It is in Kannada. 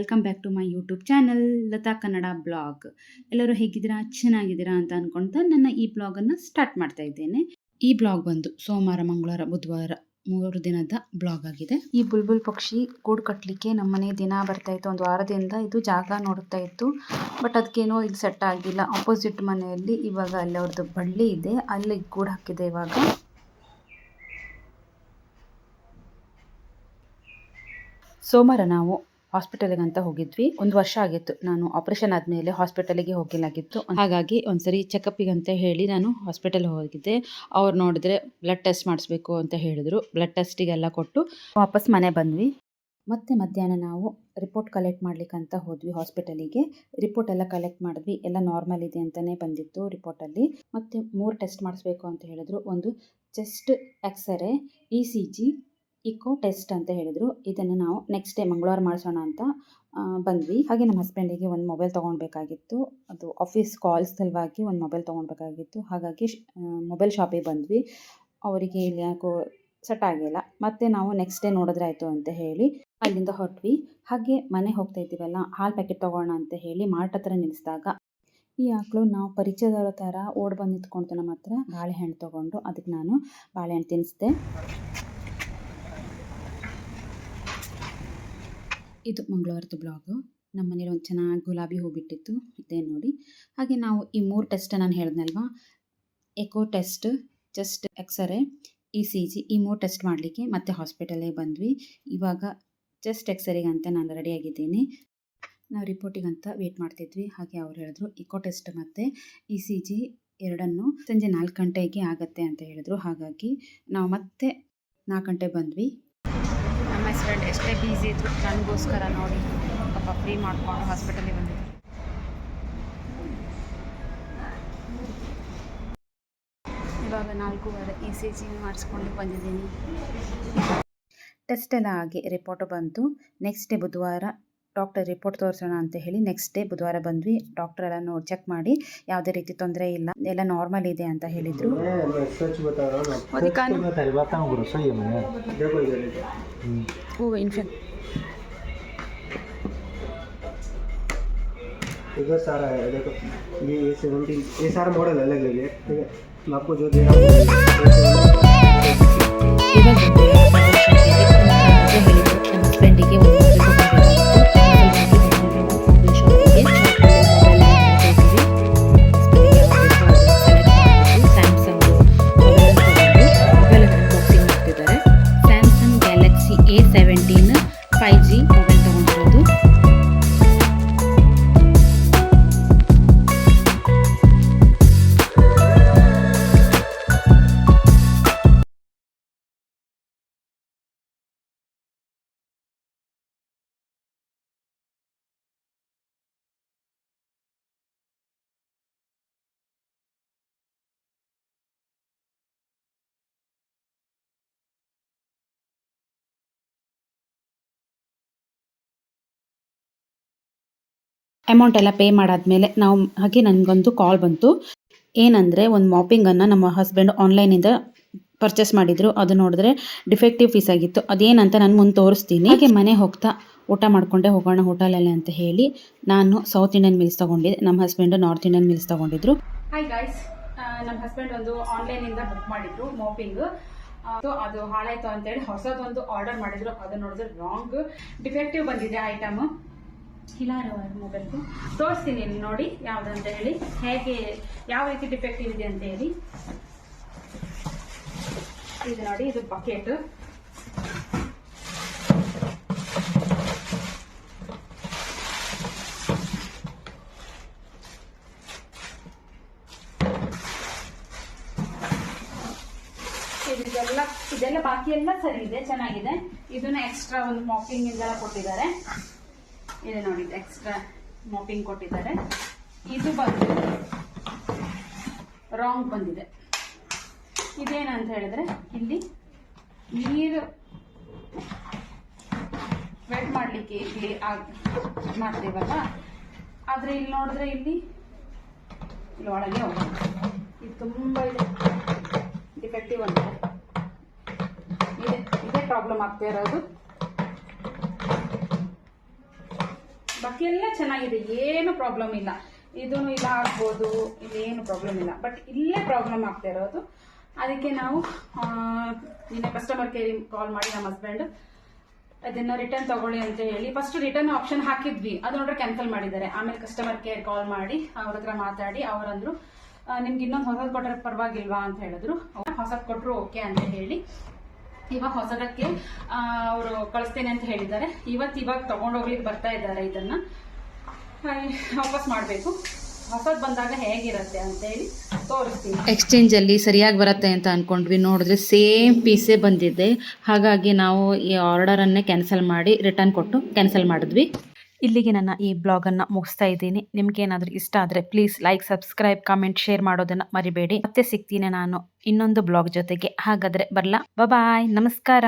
Welcome back to my YouTube channel Latha Kannada blog. ಎಲ್ಲರೂ ಹೇಗಿದ್ದೀರಾ, ಚೆನ್ನಾಗಿದ್ದೀರಾ ಅಂತ ಅಂದ್ಕೊಳ್ತಾ ನನ್ನ ಈ ಬ್ಲಾಗನ್ನು ಸ್ಟಾರ್ಟ್ ಮಾಡ್ತಾ ಇದ್ದೇನೆ. ಈ ಬ್ಲಾಗ್ ಬಂದು ಸೋಮವಾರ, ಮಂಗಳವಾರ, ಬುಧವಾರ 3 ದಿನದ ಬ್ಲಾಗ್ ಆಗಿದೆ. ಈ ಬುಲ್ಬುಲ್ ಪಕ್ಷಿ ಗೂಡು ಕಟ್ಟಲಿಕ್ಕೆ ನಮ್ಮನೆ ದಿನ ಬರ್ತಾ ಇತ್ತು. ಒಂದು ವಾರದಿಂದ ಇದು ಜಾಗ ನೋಡ್ತಾ ಇತ್ತು. ಬಟ್ ಅದಕ್ಕೇನೋ ಇಲ್ಲಿ ಸೆಟ್ ಆಗಿಲ್ಲ. ಆಪೋಸಿಟ್ ಮನೆಯಲ್ಲಿ ಇವಾಗ ಅಲ್ಲಿ ಅವ್ರದ್ದು ಬಳ್ಳಿ ಇದೆ, ಅಲ್ಲಿ ಗೂಡು ಹಾಕಿದೆ. ಇವಾಗ ಸೋಮವಾರ ನಾವು ಹಾಸ್ಪಿಟಲ್ಗೆ ಅಂತ ಹೋಗಿದ್ವಿ. 1 ವರ್ಷ ಆಗಿತ್ತು ನಾನು ಆಪರೇಷನ್ ಆದಮೇಲೆ ಹಾಸ್ಪಿಟಲಿಗೆ ಹೋಗಿಲ್ಲಾಗಿತ್ತು. ಹಾಗಾಗಿ ಒಂದ್ಸರಿ ಚೆಕಪ್ಪಿಗೆ ಅಂತ ಹೇಳಿ ನಾನು ಹಾಸ್ಪಿಟಲ್ ಹೋಗಿದ್ದೆ. ಅವ್ರು ನೋಡಿದ್ರೆ ಬ್ಲಡ್ ಟೆಸ್ಟ್ ಮಾಡಿಸ್ಬೇಕು ಅಂತ ಹೇಳಿದ್ರು. ಬ್ಲಡ್ ಟೆಸ್ಟಿಗೆಲ್ಲ ಕೊಟ್ಟು ವಾಪಸ್ ಮನೆ ಬಂದ್ವಿ. ಮತ್ತೆ ಮಧ್ಯಾಹ್ನ ನಾವು ರಿಪೋರ್ಟ್ ಕಲೆಕ್ಟ್ ಮಾಡ್ಲಿಕ್ಕೆ ಅಂತ ಹೋದ್ವಿ ಹಾಸ್ಪಿಟಲಿಗೆ. ರಿಪೋರ್ಟ್ ಎಲ್ಲ ಕಲೆಕ್ಟ್ ಮಾಡಿದ್ವಿ. ಎಲ್ಲ ನಾರ್ಮಲ್ ಇದೆ ಅಂತಲೇ ಬಂದಿತ್ತು ರಿಪೋರ್ಟಲ್ಲಿ. ಮತ್ತೆ 3 ಟೆಸ್ಟ್ ಮಾಡಿಸ್ಬೇಕು ಅಂತ ಹೇಳಿದ್ರು. ಒಂದು chest x ray, ECG, echo test ಅಂತ ಹೇಳಿದರು. ಇದನ್ನು ನಾವು ನೆಕ್ಸ್ಟ್ ಡೇ ಮಂಗಳವಾರ ಮಾಡಿಸೋಣ ಅಂತ ಬಂದ್ವಿ. ಹಾಗೆ ನಮ್ಮ ಹಸ್ಬೆಂಡಿಗೆ ಒಂದು ಮೊಬೈಲ್ ತೊಗೊಳ್ಬೇಕಾಗಿತ್ತು. ಅದು ಆಫೀಸ್ ಕಾಲ್ಸ್ ಸಲುವಾಗಿ ಒಂದು ಮೊಬೈಲ್ ತೊಗೊಳ್ಬೇಕಾಗಿತ್ತು. ಹಾಗಾಗಿ ಮೊಬೈಲ್ ಶಾಪಿಗೆ ಬಂದ್ವಿ. ಅವರಿಗೆ ಇಲ್ಲಿ ಯಾಕೋ ಸೆಟ್ ಆಗಿಲ್ಲ. ಮತ್ತೆ ನಾವು ನೆಕ್ಸ್ಟ್ ಡೇ ನೋಡಿದ್ರೆ ಆಯಿತು ಅಂತ ಹೇಳಿ ಅಲ್ಲಿಂದ ಹೊರಟ್ವಿ. ಹಾಗೆ ಮನೆ ಹೋಗ್ತಾ ಇದ್ದೀವಲ್ಲ, ಹಾಲು ಪ್ಯಾಕೆಟ್ ತೊಗೊಳ್ಳೋಣ ಅಂತ ಹೇಳಿ ಮಾರ್ಟ್ ಹತ್ರ ನಿಲ್ಲಿಸಿದಾಗ ಈ ಆಕಳು ನಾವು ಪರಿಚಯದವರ ಥರ ಓಡ್ ಬಂದು ನಿಂತ್ಕೊಳ್ತು ನಮ್ಮ ಹತ್ರ. ಬಾಳೆಹಣ್ಣು ತೊಗೊಂಡು ಅದಕ್ಕೆ ನಾನು ಬಾಳೆಹಣ್ಣು ತಿನ್ನಿಸ್ದೆ. ಇದು ಮಂಗಳವಾರದ ಬ್ಲಾಗು. ನಮ್ಮ ಮನೇಲಿ ಒಂದು ಚೆನ್ನಾಗಿ ಗುಲಾಬಿ ಹೂ ಬಿಟ್ಟಿತ್ತು, ಇದೆ ನೋಡಿ. ಹಾಗೆ ನಾವು ಈ 3 ಟೆಸ್ಟ್ ನಾನು ಹೇಳಿದ್ನಲ್ವಾ, echo test, chest x ray, ECG, ಈ 3 ಟೆಸ್ಟ್ ಮಾಡಲಿಕ್ಕೆ ಮತ್ತೆ ಹಾಸ್ಪಿಟಲಿಗೆ ಬಂದ್ವಿ. ಇವಾಗ ಚೆಸ್ಟ್ ಎಕ್ಸ್ರೇಗೆ ಅಂತ ನಾನು ರೆಡಿಯಾಗಿದ್ದೀನಿ. ನಾವು ರಿಪೋರ್ಟಿಗಂತ ವೇಟ್ ಮಾಡ್ತಿದ್ವಿ. ಹಾಗೆ ಅವ್ರು ಹೇಳಿದ್ರು ಇಕೋ ಟೆಸ್ಟ್ ಮತ್ತು ECG ಎರಡನ್ನೂ ಸಂಜೆ 4 ಗಂಟೆಗೆ ಆಗುತ್ತೆ ಅಂತ ಹೇಳಿದ್ರು. ಹಾಗಾಗಿ ನಾವು ಮತ್ತೆ 4 ಗಂಟೆಗೆ ಬಂದ್ವಿ. ನಮ್ಮ ಹಸ್ಬೆಂಡ್ ಎಷ್ಟೇ ಬ್ಯುಸಿ ಇದ್ರು ನನಗೋಸ್ಕರ ನೋಡಿ ಪಾಪ ಫ್ರೀ ಮಾಡಿಕೊಂಡು ಹಾಸ್ಪಿಟಲಿಗೆ ಬಂದಿದ್ರು. ಇವಾಗ 4:15 ECG ಮಾಡಿಸ್ಕೊಂಡು ಬಂದಿದ್ದೀನಿ. ಟೆಸ್ಟ್ ಎಲ್ಲ ಆಗಿ ರಿಪೋರ್ಟು ಬಂತು. ನೆಕ್ಸ್ಟ್ ಡೇ ಬುಧವಾರ ಡಾಕ್ಟರ್ ರಿಪೋರ್ಟ್ ತೋರಿಸೋಣ ಅಂತ ಹೇಳಿ ನೆಕ್ಸ್ಟ್ ಡೇ ಬುಧವಾರ ಬಂದ್ವಿ. ಡಾಕ್ಟರ್ ಎಲ್ಲ ನೋಡಿ ಚೆಕ್ ಮಾಡಿ ಯಾವುದೇ ರೀತಿ ತೊಂದರೆ ಇಲ್ಲ, ಎಲ್ಲ ನಾರ್ಮಲ್ ಇದೆ ಅಂತ ಹೇಳಿದರು. इधर सारा है, देखो ये 70 ये सारा मॉडल अलग अलग है, ठीक है. मैं आपको जो दे रहा हूँ हस्बेंडिಗೆ Samsung Galaxy A17 5G mobile ತಗೊಂಡಿರೋದು. ಅಮೌಂಟ್ ಎಲ್ಲ ಪೇ ಮಾಡಾದ್ಮೇಲೆ ನಾವು ಹಾಗೆ ನನಗೊಂದು ಕಾಲ್ ಬಂತು. ಏನಂದರೆ ಒಂದು ಮಾಪಿಂಗನ್ನು ನಮ್ಮ ಹಸ್ಬೆಂಡ್ ಆನ್ಲೈನಿಂದ ಪರ್ಚೇಸ್ ಮಾಡಿದರು. ಅದು ನೋಡಿದ್ರೆ ಡಿಫೆಕ್ಟಿವ್ ಪೀಸ್ ಆಗಿತ್ತು. ಅದೇನಂತ ನಾನು ಮುಂದೆ ತೋರಿಸ್ತೀನಿ. ಹಾಗೆ ಮನೆ ಹೋಗ್ತಾ ಊಟ ಮಾಡಿಕೊಂಡೆ ಹೋಗೋಣ ಹೋಟೆಲಲ್ಲಿ ಅಂತ ಹೇಳಿ ನಾನು ಸೌತ್ ಇಂಡಿಯನ್ ಮೀಲ್ಸ್ ತೊಗೊಂಡಿದ್ದೆ. ನಮ್ಮ ಹಸ್ಬೆಂಡ್ ನಾರ್ತ್ ಇಂಡಿಯನ್ ಮೀಲ್ಸ್ ತೊಗೊಂಡಿದ್ರು. ಹಾಯ್ ಗಾಯ್ಸ್, ನಮ್ಮ ಹಸ್ಬೆಂಡ್ ಒಂದು ಆನ್ಲೈನಿಂದ ಬುಕ್ ಮಾಡಿದ್ರು ಮಾಪಿಂಗ್. ಅದು ಹಾಳಾಯಿತು ಅಂತೇಳಿ ಹೊಸದೊಂದು ಆರ್ಡರ್ ಮಾಡಿದ್ರು. ಅದು ನೋಡಿದ್ರೆ ರಾಂಗ್ ಡಿಫೆಕ್ಟಿವ್ ಬಂದಿದೆ ಐಟಮ್. ಹಿಲಾರವಾದ ಮೊಬೈಲ್ದು ತೋರಿಸ್ತೀನಿ ನೋಡಿ ಯಾವುದಂತ ಹೇಳಿ, ಹೇಗೆ ಯಾವ ರೀತಿ ಡಿಫೆಕ್ಟಿವ್ ಇದೆ ಅಂತ ಹೇಳಿ. ಇದು ನೋಡಿ, ಇದು ಬಕೆಟ್. ಇದೆಲ್ಲ ಬಾಕಿ ಎಲ್ಲ ಸರಿ ಇದೆ, ಚೆನ್ನಾಗಿದೆ. ಇದನ್ನ ಎಕ್ಸ್ಟ್ರಾ ಒಂದು ಮಾಪಿಂಗ್ ಇಂದ ಕೊಟ್ಟಿದ್ದಾರೆ. ಇದೆ ನೋಡಿ, ಎಕ್ಸ್ಟ್ರಾ ಮಾಪಿಂಗ್ ಕೊಟ್ಟಿದ್ದಾರೆ. ಇದು ಬಂದು ರಾಂಗ್ ಬಂದಿದೆ. ಇದೇನಂತ ಹೇಳಿದ್ರೆ, ಇಲ್ಲಿ ನೀರು ವೆಟ್ ಮಾಡಲಿಕ್ಕೆ ಇಲ್ಲಿ ಮಾಡ್ತೀವಲ್ಲ, ಆದರೆ ಇಲ್ಲಿ ನೋಡಿದ್ರೆ ಇಲ್ಲಿ ಒಳಗೆ ಹೋಗುತ್ತೆ. ಇದು ತುಂಬ ಇದೆ ಡಿಫೆಕ್ಟಿವ್ ಅಂತ ಇದೇ ಪ್ರಾಬ್ಲಮ್ ಆಗ್ತಾ ಇರೋದು. ಬಾಕಿ ಎಲ್ಲ ಚೆನ್ನಾಗಿದೆ, ಏನು ಪ್ರಾಬ್ಲಮ್ ಇಲ್ಲ. ಇದೂ ಇಲ್ಲ ಆಗ್ಬೋದು, ಇಲ್ಲೇನು ಪ್ರಾಬ್ಲಮ್ ಇಲ್ಲ. ಬಟ್ ಇಲ್ಲೇ ಪ್ರಾಬ್ಲಮ್ ಆಗ್ತಾ ಇರೋದು. ಅದಕ್ಕೆ ನಾವು ನಿನ್ನೆ ಕಸ್ಟಮರ್ ಕೇರಿಗೆ ಕಾಲ್ ಮಾಡಿ ನಮ್ಮ ಹಸ್ಬೆಂಡ್ ಅದನ್ನ ರಿಟರ್ನ್ ತಗೊಳ್ಳಿ ಅಂತ ಹೇಳಿ, ಫಸ್ಟ್ ರಿಟರ್ನ್ ಆಪ್ಷನ್ ಹಾಕಿದ್ವಿ, ಅದು ನೋಡ್ರೆ ಕ್ಯಾನ್ಸಲ್ ಮಾಡಿದ್ದಾರೆ. ಆಮೇಲೆ ಕಸ್ಟಮರ್ ಕೇರ್ ಕಾಲ್ ಮಾಡಿ ಅವ್ರ ಹತ್ರ ಮಾತಾಡಿ ಅವರಂದ್ರು ನಿಮ್ಗೆ ಇನ್ನೊಂದು ಹೊಸದು ಕೊಟ್ಟರೆ ಪರವಾಗಿಲ್ವಾ ಅಂತ ಹೇಳಿದ್ರು. ಹೊಸದು ಕೊಟ್ಟರು ಓಕೆ ಅಂತ ಹೇಳಿ ಇವಾಗ ಹೊಸದಕ್ಕೆ ಅವರು ಕಳಿಸ್ತೇನೆ ಅಂತ ಹೇಳಿದ್ದಾರೆ. ಇವಾಗ ತಗೊಂಡೋಗ್ಲಿಕ್ಕೆ ಬರ್ತಾ ಇದ್ದಾರೆ. ಇದನ್ನ ವಾಪಸ್ ಮಾಡಬೇಕು. ಹೊಸದು ಬಂದಾಗ ಹೇಗಿರುತ್ತೆ ಅಂತ ಹೇಳಿ ತೋರಿಸ್ತೀನಿ. ಎಕ್ಸ್ಚೇಂಜಲ್ಲಿ ಸರಿಯಾಗಿ ಬರುತ್ತೆ ಅಂತ ಅಂದ್ಕೊಂಡ್ವಿ, ನೋಡಿದ್ರೆ ಸೇಮ್ ಪೀಸೇ ಬಂದಿದೆ. ಹಾಗಾಗಿ ನಾವು ಈ ಆರ್ಡರನ್ನೇ ಕ್ಯಾನ್ಸಲ್ ಮಾಡಿ ರಿಟರ್ನ್ ಕೊಟ್ಟು ಕ್ಯಾನ್ಸಲ್ ಮಾಡಿದ್ವಿ. ಇಲ್ಲಿಗೆ ನನ್ನ ಈ ಬ್ಲಾಗನ್ನು ಮುಗಿಸ್ತಾ ಇದ್ದೀನಿ. ನಿಮ್ಗೇನಾದರೂ ಇಷ್ಟ ಆದರೆ please like, subscribe, comment, share ಮಾಡೋದನ್ನು ಮರಿಬೇಡಿ. ಮತ್ತೆ ಸಿಗ್ತೀನಿ ನಾನು ಇನ್ನೊಂದು ಬ್ಲಾಗ್ ಜೊತೆಗೆ. ಹಾಗಾದರೆ ಬರಲಾ, ಬಾಯ್, ನಮಸ್ಕಾರ.